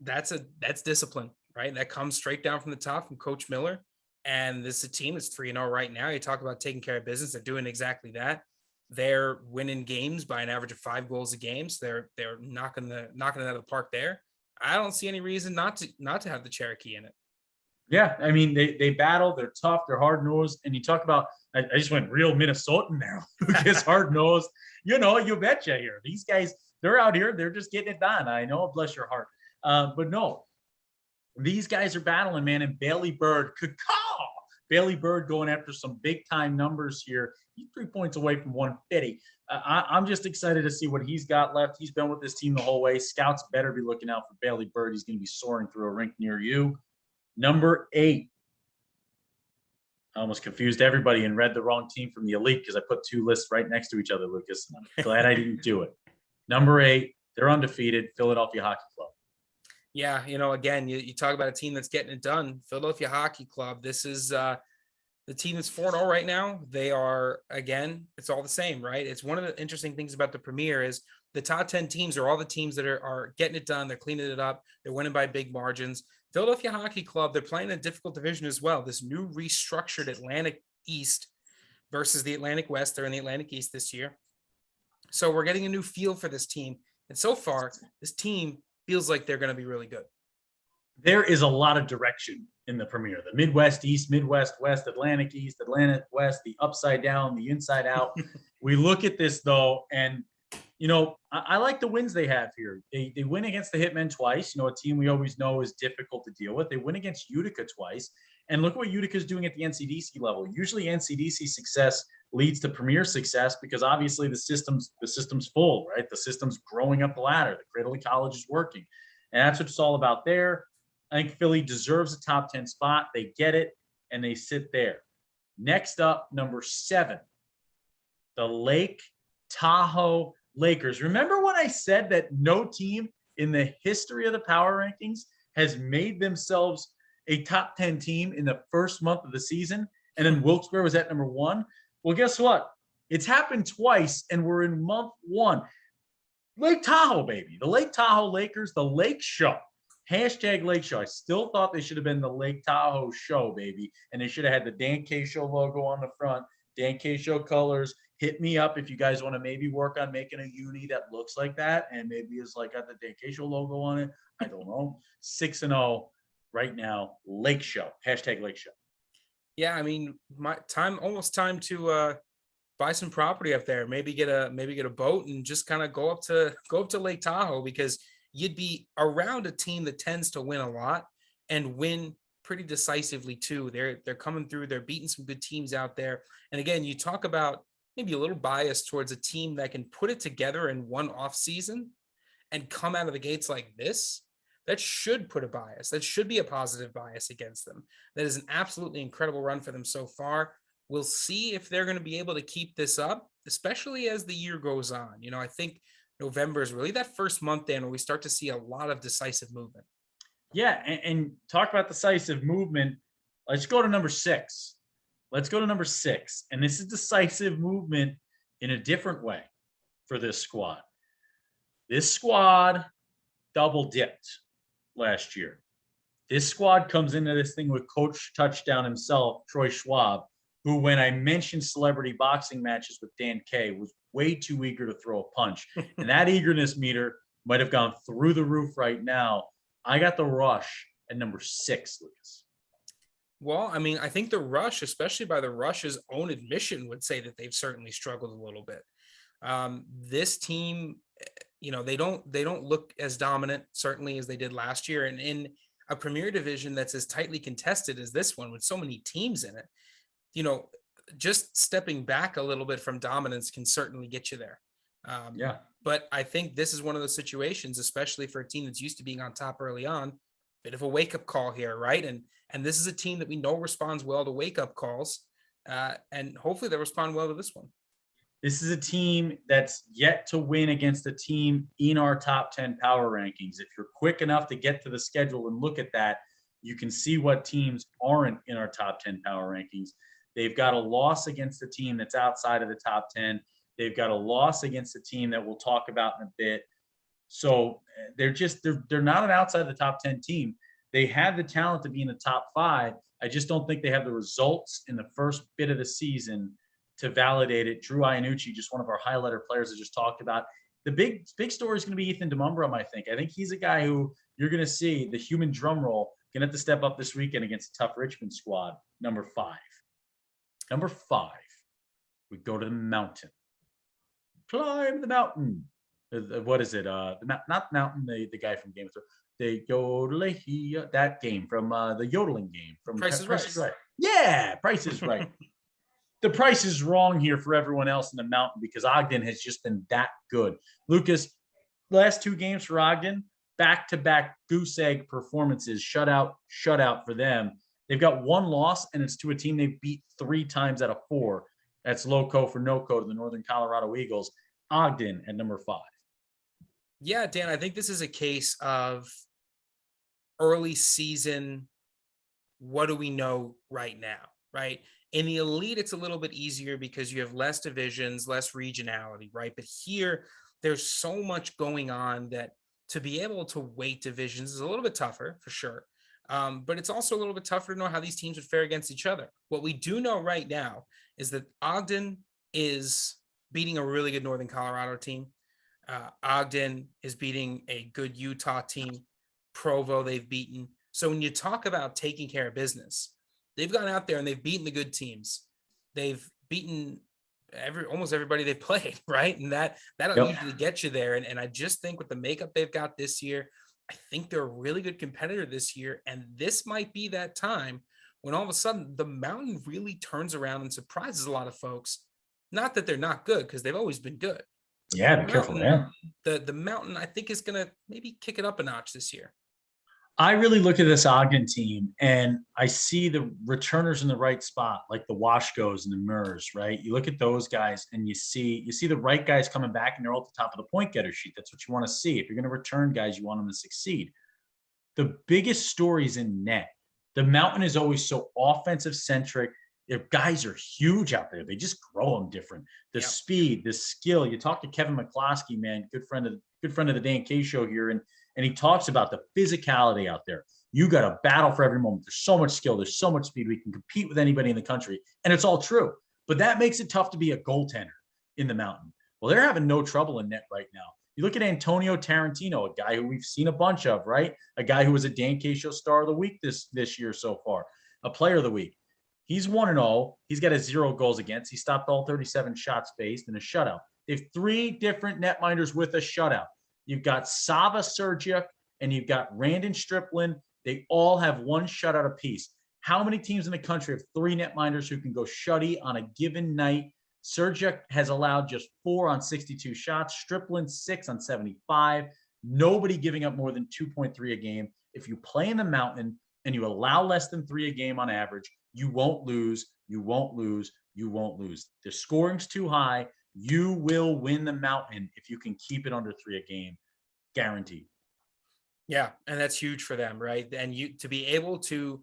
discipline, right? That comes straight down from the top from Coach Miller. And this is a team that's 3-0 right now. You talk about taking care of business. They're doing exactly that. They're winning games by an average of 5 goals a game. So they're knocking it out of the park there. I don't see any reason not to have the Cherokee in it. Yeah, I mean, they battle, they're tough, they're hard-nosed, and you talk about, I just went real Minnesotan now, Lucas, hard-nosed, you know, you betcha here. These guys, they're out here, they're just getting it done. I know, bless your heart. But no, these guys are battling, man, and Bailey Bird, Bailey Bird going after some big-time numbers here. He's 3 points away from 150. I'm just excited to see what he's got left. He's been with this team the whole way. Scouts better be looking out for Bailey Bird. He's going to be soaring through a rink near you. Number 8. I almost confused everybody and read the wrong team from the elite because I put 2 lists right next to each other, Lucas. I'm glad I didn't do it. Number 8, they're undefeated, Philadelphia Hockey Club. Yeah, you know, again, you talk about a team that's getting it done. Philadelphia Hockey Club. This is the team that's 4-0 right now. They are, again, it's all the same, right? It's one of the interesting things about the Premier is the top 10 teams are all the teams that are getting it done. They're cleaning it up. They're winning by big margins. Philadelphia Hockey Club, they're playing a difficult division as well. This new restructured Atlantic East versus the Atlantic West. They're in the Atlantic East this year. So we're getting a new feel for this team. And so far, this team feels like they're going to be really good. There is a lot of direction in the Premier. The Midwest East, Midwest West, Atlantic East, Atlantic West, the upside down, the inside out. We look at this, though, and you know, I like the wins they have here. They win against the Hitmen twice, you know, a team we always know is difficult to deal with. They win against Utica twice. And look what Utica is doing at the NCDC level. Usually NCDC success leads to Premier success because obviously the system's full, right? The system's growing up the ladder. The cradle of college is working. And that's what it's all about there. I think Philly deserves a top 10 spot. They get it, and they sit there. Next up, number 7, the Lake Tahoe Lakers. Remember when I said that no team in the history of the power rankings has made themselves a top 10 team in the first month of the season? And then Wilkes-Barre was at number 1. Well, guess what? It's happened twice, and we're in month 1. Lake Tahoe, baby. The Lake Tahoe Lakers, the Lake Show. Hashtag Lake Show. I still thought they should have been the Lake Tahoe show, baby. And they should have had the Dan K Show logo on the front, Dan K Show colors. Hit me up if you guys want to maybe work on making a uni that looks like that and maybe is like got the Dan K Show logo on it. I don't know. 6-0 right now. Lake Show. Hashtag Lake Show. Yeah, I mean, almost time to buy some property up there. Maybe get a boat and just kind of go up to Lake Tahoe, because you'd be around a team that tends to win a lot and win pretty decisively too. They're coming through. They're beating some good teams out there. And again, you talk about maybe a little bias towards a team that can put it together in one off season and come out of the gates like this. That should put a bias. That should be a positive bias against them. That is an absolutely incredible run for them so far. We'll see if they're going to be able to keep this up, especially as the year goes on. You know, I think November is really that first month in where we start to see a lot of decisive movement. Yeah, and talk about decisive movement. Let's go to number 6. And this is decisive movement in a different way for this squad. This squad double dipped last year. This squad comes into this thing with Coach Touchdown himself, Troy Schwab, who, when I mentioned celebrity boxing matches with Dan K, was way too eager to throw a punch. And that eagerness meter might have gone through the roof right now. I got the Rush at number 6, Lucas. Well, I mean, I think the Rush, especially by the Rush's own admission, would say that they've certainly struggled a little bit. This team, you know, they don't look as dominant, certainly, as they did last year. And in a premier division that's as tightly contested as this one, with so many teams in it, you know, just stepping back a little bit from dominance can certainly get you there. Yeah. But I think this is one of those situations, especially for a team that's used to being on top early on, bit of a wake-up call here, right? And this is a team that we know responds well to wake-up calls, and hopefully they respond well to this one. This is a team that's yet to win against a team in our top 10 power rankings. If you're quick enough to get to the schedule and look at that, you can see what teams aren't in our top 10 power rankings. They've got a loss against a team that's outside of the top 10. They've got a loss against a team that we'll talk about in a bit. So they're not an outside of the top 10 team. They have the talent to be in the top 5. I just don't think they have the results in the first bit of the season to validate it. Drew Iannucci, just one of our highlighter players I just talked about. The big story is going to be Ethan DeMumbrum, I think. I think he's a guy who you're going to see, the human drum roll, going to have to step up this weekend against a tough Richmond squad. Number 5. Number 5, we go to the mountain. Climb the mountain. What is it? Not mountain. The guy from Game of Thrones. The yodeling, that game from the yodeling game from Price is Right. Yeah, Price is Right. The price is wrong here for everyone else in the mountain because Ogden has just been that good. Lucas, last 2 games for Ogden, back-to-back goose egg performances, shutout for them. They've got 1 loss, and it's to a team they've beat 3 times out of 4. That's loco for no-co to the Northern Colorado Eagles. Ogden at number 5. Yeah, Dan, I think this is a case of early season. What do we know right now, right? In the elite, it's a little bit easier because you have less divisions, less regionality, right? But here, there's so much going on that to be able to weight divisions is a little bit tougher, for sure. But it's also a little bit tougher to know how these teams would fare against each other. What we do know right now is that Ogden is beating a really good Northern Colorado team. Ogden is beating a good Utah team. Provo they've beaten. So when you talk about taking care of business, they've gone out there and they've beaten the good teams. They've beaten almost everybody they've played, right? And that'll usually get you there. And I just think with the makeup they've got this year, I think they're a really good competitor this year. And this might be that time when all of a sudden the mountain really turns around and surprises a lot of folks. Not that they're not good, because they've always been good. Yeah, be careful, man. The mountain, I think, is going to maybe kick it up a notch this year. I really look at this Ogden team and I see the returners in the right spot, like the Washkos and the Murs, right? You look at those guys and you see the right guys coming back and they're all at the top of the point getter sheet. That's what you want to see. If you're going to return guys, you want them to succeed. The biggest stories in net. The mountain is always so offensive centric. If guys are huge out there, they just grow them different. The speed, the skill. You talk to Kevin McCloskey, man, good friend of the Dan K show here, and and he talks about the physicality out there. You got to battle for every moment. There's so much skill. There's so much speed. We can compete with anybody in the country. And it's all true. But that makes it tough to be a goaltender in the Mountain. Well, they're having no trouble in net right now. You look at Antonio Tarantino, a guy who we've seen a bunch of, right? A guy who was a Dan K Show Star of the Week this year so far, a Player of the Week. He's 1-0. He's got a 0 goals against. He stopped all 37 shots faced in a shutout. They have 3 different netminders with a shutout. You've got Sava Sergiuk and you've got Randon Striplin. They all have 1 shutout apiece. How many teams in the country have 3 netminders who can go shutty on a given night? Sergiuk has allowed just 4 on 62 shots. Striplin 6 on 75. Nobody giving up more than 2.3 a game. If you play in the Mountain and you allow less than 3 a game on average, you won't lose. You won't lose. You won't lose. The scoring's too high. You will win the Mountain if you can keep it under 3 a game. Guaranteed. Yeah, and that's huge for them, right? And you to be able to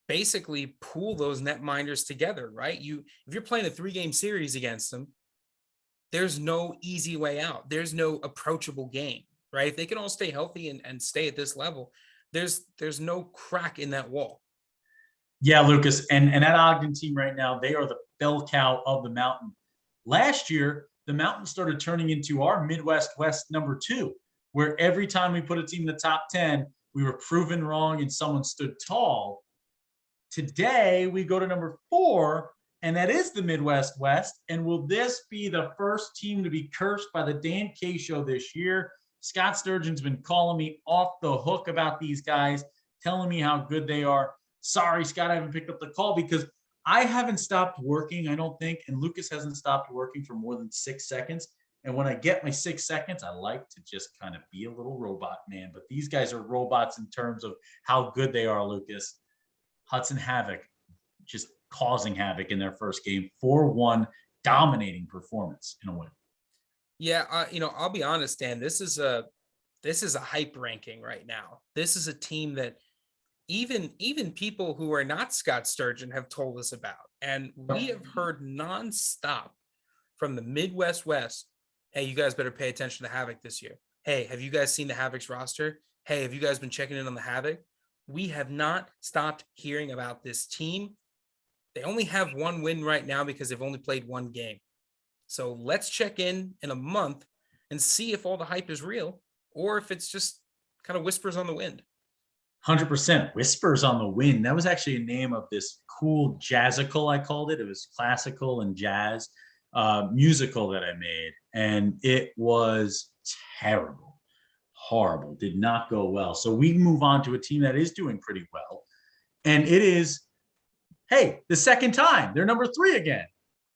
basically pool those netminders together, right? If you're playing a 3-game series against them, there's no easy way out. There's no approachable game, right? If they can all stay healthy and stay at this level, there's no crack in that wall. Yeah, Lucas, and that Ogden team right now, they are the bell cow of the Mountain. Last year, the Mountain started turning into our Midwest West number 2, where every time we put a team in the top 10, we were proven wrong and someone stood tall. Today, we go to number 4, and that is the Midwest West. And will this be the first team to be cursed by the Dan K Show this year? Scott Sturgeon's been calling me off the hook about these guys, telling me how good they are. Sorry, Scott, I haven't picked up the call because I haven't stopped working, I don't think, and Lucas hasn't stopped working for more than 6 seconds. And when I get my 6 seconds, I like to just kind of be a little robot, man. But these guys are robots in terms of how good they are, Lucas. Hudson Havoc just causing havoc in their first game, 4-1, dominating performance in a win. Yeah, I'll be honest, Dan. This is a hype ranking right now. This is a team that even people who are not Scott Sturgeon have told us about, and we have heard nonstop from the Midwest West. Hey, you guys better pay attention to Havoc this year. Hey, have you guys seen the Havoc's roster? Hey, have you guys been checking in on the Havoc? We have not stopped hearing about this team. They only have 1 win right now because they've only played 1 game. So let's check in a month and see if all the hype is real or if it's just kind of whispers on the wind. 100% whispers on the wind. That was actually a name of this cool jazzical, I called it. It was classical and jazz musical that I made. And it was terrible, horrible, did not go well. So we move on to a team that is doing pretty well. And it is, hey, the second time, they're number 3 again.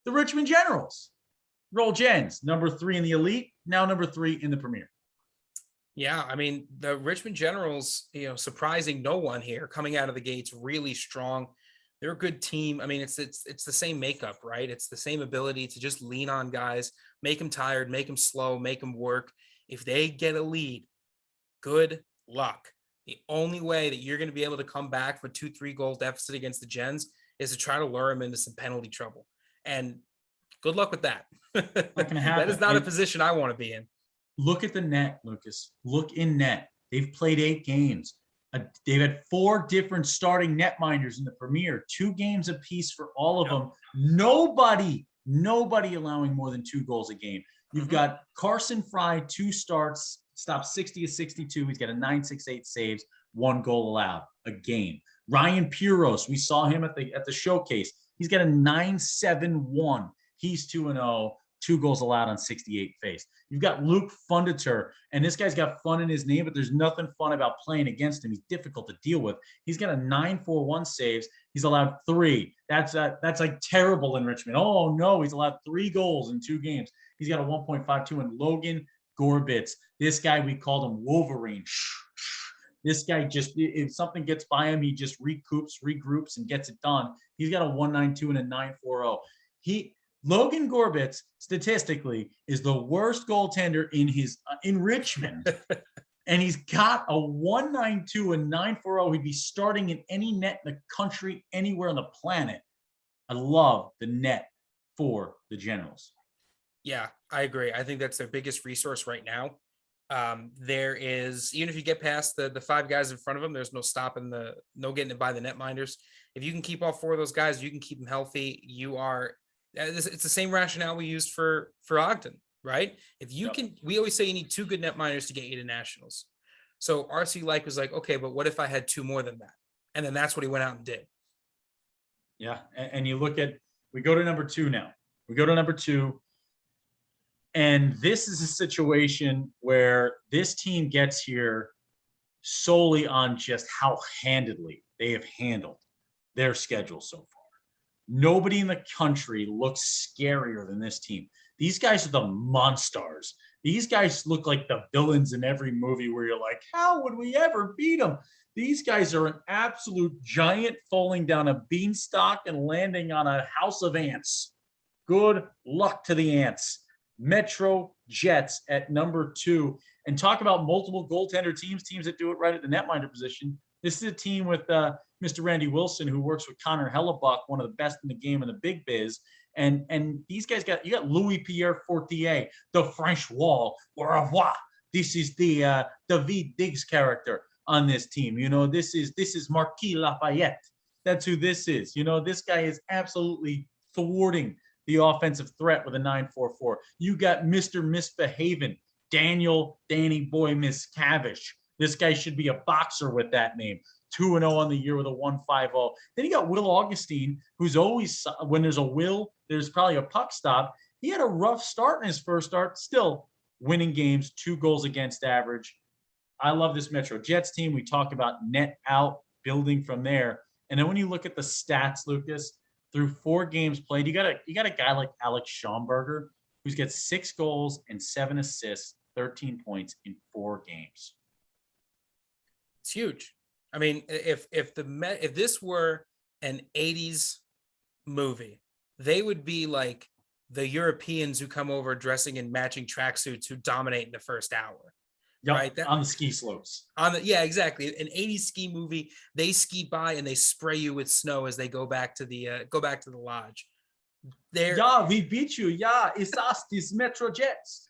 The Richmond Generals. Roll Gens, number 3 in the elite, now number 3 in the Premier. Yeah, I mean, the Richmond Generals, surprising no one here, coming out of the gates really strong. They're a good team. I mean, it's the same makeup, right? It's the same ability to just lean on guys, make them tired, make them slow, make them work. If they get a lead, good luck. The only way that you're going to be able to come back from a 2-3 goal deficit against the Gens is to try to lure them into some penalty trouble. And good luck with that. That is not a position I want to be in. Look at the net, Lucas. Look in net. They've played 8 games. They've had 4 different starting netminders in the Premier, 2 games apiece for all of them. Nobody allowing more than 2 goals a game. You've got Carson Fry, 2 starts, stopped 60 of 62. He's got a 9.68 saves, 1 goal allowed a game. Ryan Puros, we saw him at the showcase. He's got a 9.71. He's 2-0. 2 goals allowed on 68 faced. You've got Luke Fundeter, and this guy's got fun in his name, but there's nothing fun about playing against him. He's difficult to deal with. He's got a 9.41 saves. He's allowed 3. That's like terrible in Richmond. Oh no, he's allowed 3 goals in 2 games. He's got a 1.52. And Logan Gorbitz, this guy, we called him Wolverine. This guy just, if something gets by him, he just regroups, and gets it done. He's got a 1.92 and a 9.40. Logan Gorbitz, statistically, is the worst goaltender in Richmond. And he's got a 1.92 and 9.40. He'd be starting in any net in the country, anywhere on the planet. I love the net for the Generals. Yeah, I agree. I think that's their biggest resource right now. There is, even if you get past the 5 guys in front of them, there's no stopping no getting it by the netminders. If you can keep all 4 of those guys, you can keep them healthy. It's the same rationale we used for Ogden, right? If you can, we always say you need 2 good netminders to get you to nationals. So RC Like was like, okay, but what if I had 2 more than that? And then that's what he went out and did. Yeah. And you look at, we go to number 2 now. We go to number 2. And this is a situation where this team gets here solely on just how handedly they have handled their schedule so far. Nobody in the country looks scarier than this team. These guys are the monsters. These guys look like the villains in every movie where you're like, how would we ever beat them? These guys are an absolute giant falling down a beanstalk and landing on a house of ants. Good luck to the ants. Metro Jets at number 2. And talk about multiple goaltender teams that do it right at the netminder position. This is a team with Mr. Randy Wilson, who works with Connor Hellebuck, one of the best in the game in the big biz. And these guys you got Louis Pierre Fortier, the French Wall, au revoir. This is the David Diggs character on this team. You know, this is Marquis Lafayette. That's who this is. You know, this guy is absolutely thwarting the offensive threat with a 9-4-4. You got Mr. Misbehaving, Danny Boy Miscavige. This guy should be a boxer with that name. 2-0 on the year with a 1.50. Then you got Will Augustine, who's always, when there's a will, there's probably a puck stop. He had a rough start in his first start, still winning games, 2 goals against average. I love this Metro Jets team. We talk about net out, building from there. And then when you look at the stats, Lucas, through 4 games played, you got a guy like Alex Schaumburger, who's got 6 goals and 7 assists, 13 points in 4 games. It's huge. I mean, if this were an 80s movie, they would be like the Europeans who come over dressing in matching tracksuits who dominate in the first hour. Yep, right? On the ski slopes. Yeah, exactly. An 80s ski movie. They ski by and they spray you with snow as they go back to the lodge. Yeah, we beat you. Yeah, it's us, these Metro Jets.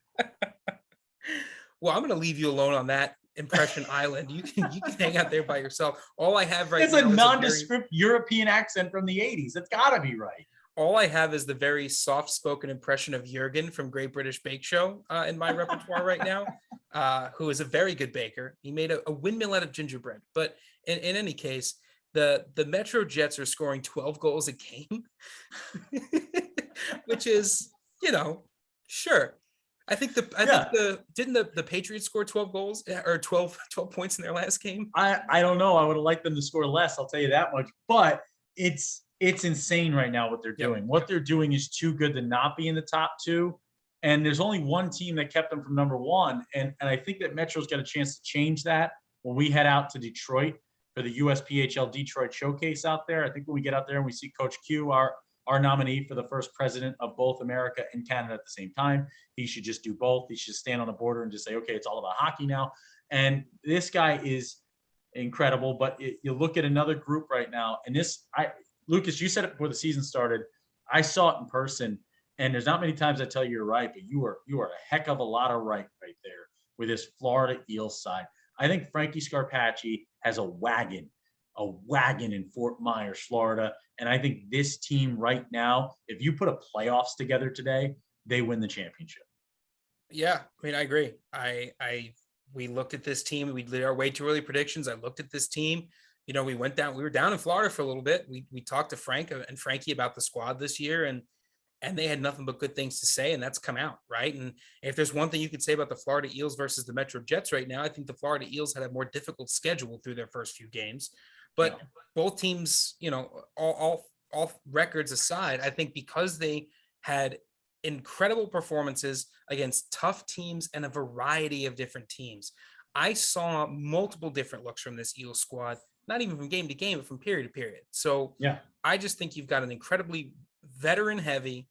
Well, I'm going to leave you alone on that impression island. You can hang out there by yourself. All I have right now is a nondescript European accent from the 80s. It's got to be right. All I have is the very soft-spoken impression of Jurgen from Great British Bake Show in my repertoire right now, who is a very good baker. He made a windmill out of gingerbread. But in any case, the Metro Jets are scoring 12 goals a game, which is, sure. I think didn't the Patriots score 12 goals or 12 points in their last game? I don't know. I would have liked them to score less. I'll tell you that much. But it's insane right now what they're doing. Yep. What they're doing is too good to not be in the top 2. And there's only one team that kept them from number 1. And I think that Metro's got a chance to change that when we head out to Detroit for the USPHL Detroit Showcase out there. I think when we get out there and we see Coach Q, our nominee for the first president of both America and Canada at the same time, he should just do both. He should stand on the border and just say, okay, it's all about hockey now. And this guy is incredible. But you look at another group right now, and Lucas, you said it before the season started. I saw it in person, and there's not many times I tell you you're right, but you are a heck of a lot of right there with this Florida Eels side. I think Frankie Scarpacci has a wagon in Fort Myers, Florida, and I think this team right now, if you put a playoffs together today, they win the championship. Yeah, I mean, I agree. We looked at this team. We did our way too early predictions. I looked at this team. We were down in Florida for a little bit. We talked to Frank and Frankie about the squad this year, and they had nothing but good things to say, and that's come out, right? And if there's one thing you could say about the Florida Eels versus the Metro Jets right now, I think the Florida Eels had a more difficult schedule through their first few games. But both teams, all records aside, I think because they had incredible performances against tough teams and a variety of different teams, I saw multiple different looks from this Eels squad. Not even from game to game, but from period to period. So I just think you've got an incredibly veteran-heavy,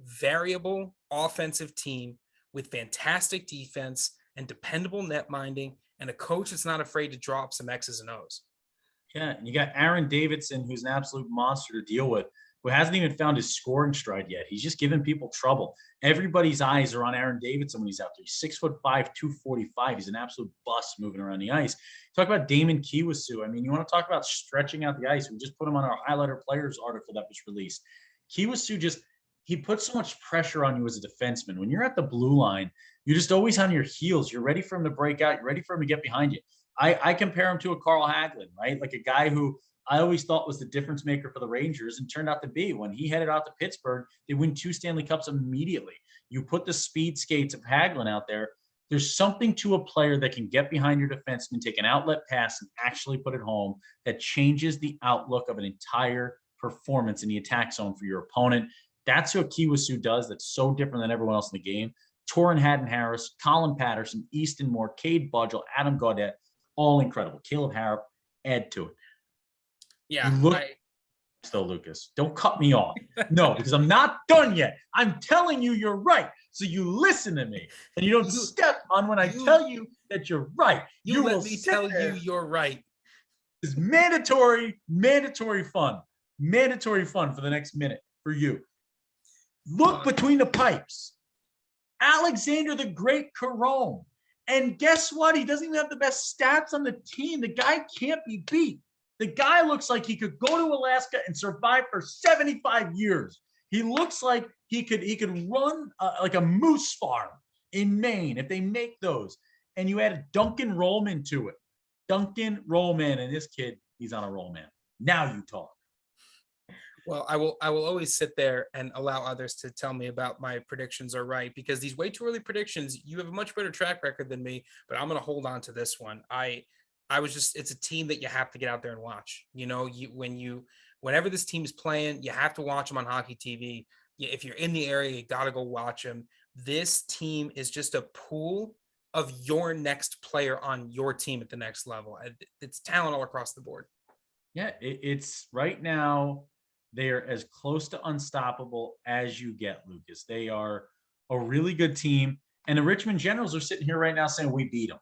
variable offensive team with fantastic defense and dependable net minding and a coach that's not afraid to drop some X's and O's. Yeah, and you got Aaron Davidson, who's an absolute monster to deal with who hasn't even found his scoring stride yet. He's just giving people trouble. Everybody's eyes are on Aaron Davidson when he's out there. He's 6'5", 245. He's an absolute bust moving around the ice. Talk about Damon Kiwasu. I mean, you want to talk about stretching out the ice. We just put him on our highlighter players article that was released. Kiwasu he puts so much pressure on you as a defenseman. When you're at the blue line, you're just always on your heels. You're ready for him to break out. You're ready for him to get behind you. I compare him to a Carl Hagelin, right? Like a guy who I always thought was the difference maker for the Rangers and turned out to be. When he headed out to Pittsburgh, they win 2 Stanley Cups immediately. You put the speed skates of Hagelin out there, there's something to a player that can get behind your defenseman, take an outlet pass, and actually put it home that changes the outlook of an entire performance in the attack zone for your opponent. That's what Kiwasu does. That's so different than everyone else in the game. Torrin Haddon-Harris, Colin Patterson, Easton Moore, Cade Budgell, Adam Gaudette, all incredible. Caleb Harrop, add to it. Yeah. You look still, Lucas. Don't cut me off. No, because I'm not done yet. I'm telling you you're right. So you listen to me. And you don't step on when I tell you that you're right. You let me tell you you're right. It's mandatory fun. Mandatory fun for the next minute for you. Look between the pipes. Alexander the Great Caron. And guess what? He doesn't even have the best stats on the team. The guy can't be beat. The guy looks like he could go to Alaska and survive for 75 years. He looks like he could run like a moose farm in Maine if they make those. And you add Duncan Rollman to it. Duncan Rollman, and this kid, he's on a roll, man. Now you talk. Well, I will always sit there and allow others to tell me about my predictions are right, because these way too early predictions, you have a much better track record than me, but I'm going to hold on to this one. It's a team that you have to get out there and watch. You know, whenever this team is playing, you have to watch them on hockey TV. If you're in the area, you got to go watch them. This team is just a pool of your next player on your team at the next level. It's talent all across the board. Yeah, it's right now. They are as close to unstoppable as you get, Lucas. They are a really good team. And the Richmond Generals are sitting here right now saying, we beat them.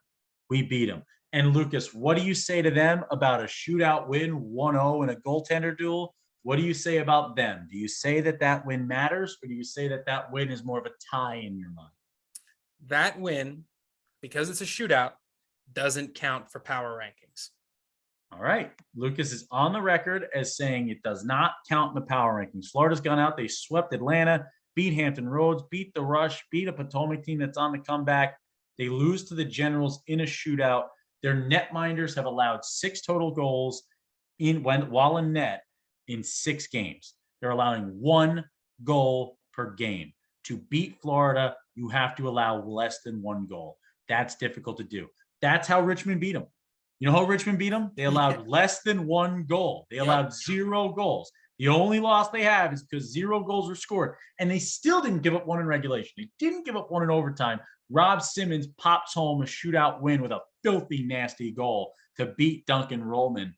We beat them. And Lucas, what do you say to them about a shootout win, 1-0 in a goaltender duel? What do you say about them? Do you say that win matters, or do you say that win is more of a tie in your mind? That win, because it's a shootout, doesn't count for power rankings. All right. Lucas is on the record as saying it does not count in the power rankings. Florida's gone out. They swept Atlanta, beat Hampton Roads, beat the Rush, beat a Potomac team that's on the comeback. They lose to the Generals in a shootout. Their netminders have allowed 6 total goals while in net in 6 games. They're allowing 1 goal per game. To beat Florida, you have to allow less than 1 goal. That's difficult to do. That's how Richmond beat them. You know how Richmond beat them? They allowed less than 1 goal. They allowed 0 goals. The only loss they have is because 0 goals were scored. And they still didn't give up 1 in regulation. They didn't give up 1 in overtime. Rob Simmons pops home a shootout win with a filthy, nasty goal to beat Duncan Rollman.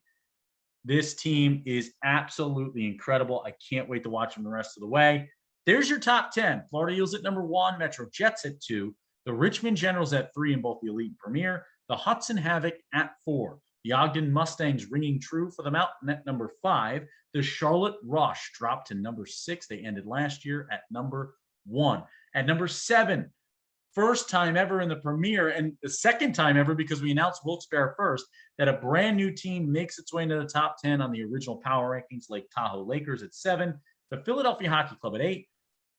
This team is absolutely incredible. I can't wait to watch them the rest of the way. There's your top 10. Florida Eels at number 1, Metro Jets at 2, the Richmond Generals at 3 in both the Elite and Premier, the Hudson Havoc at 4, the Ogden Mustangs ringing true for the Mountain at number 5, the Charlotte Rush dropped to number 6. They ended last year at number 1. At number 7, first time ever in the Premier, and the second time ever because we announced Wilkes-Barre first, that a brand new team makes its way into the top 10 on the original power rankings. Lake Tahoe Lakers at 7, the Philadelphia Hockey Club at 8,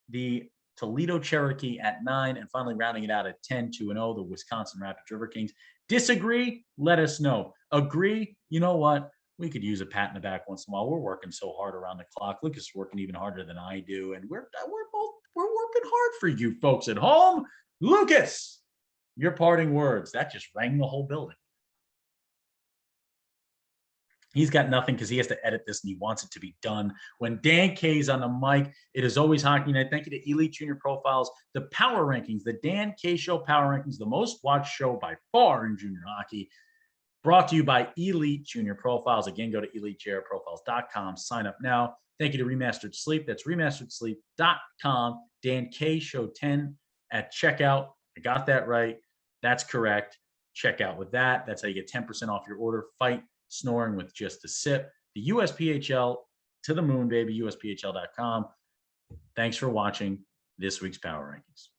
the Toledo Cherokee at 9, and finally rounding it out at 10, 2-0, the Wisconsin Rapids Riverkings. Disagree? Let us know. Agree? You know what? We could use a pat in the back once in a while. We're working so hard around the clock. Lucas is working even harder than I do, and we're working hard for you folks at home. Lucas, your parting words. That just rang the whole building. He's got nothing because he has to edit this and he wants it to be done. When Dan K's on the mic, it is always hockey night. Thank you to Elite Junior Profiles, the Power Rankings, the Dan K Show Power Rankings, the most watched show by far in junior hockey. Brought to you by Elite Junior Profiles. Again, go to EliteJRProfiles.com. Sign up now. Thank you to Remastered Sleep. That's remasteredsleep.com. Dan K Show 10 at checkout. I got that right. That's correct. Check out with that. That's how you get 10% off your order. Fight snoring with just a sip. The USPHL to the moon, baby. USPHL.com. Thanks for watching this week's Power Rankings.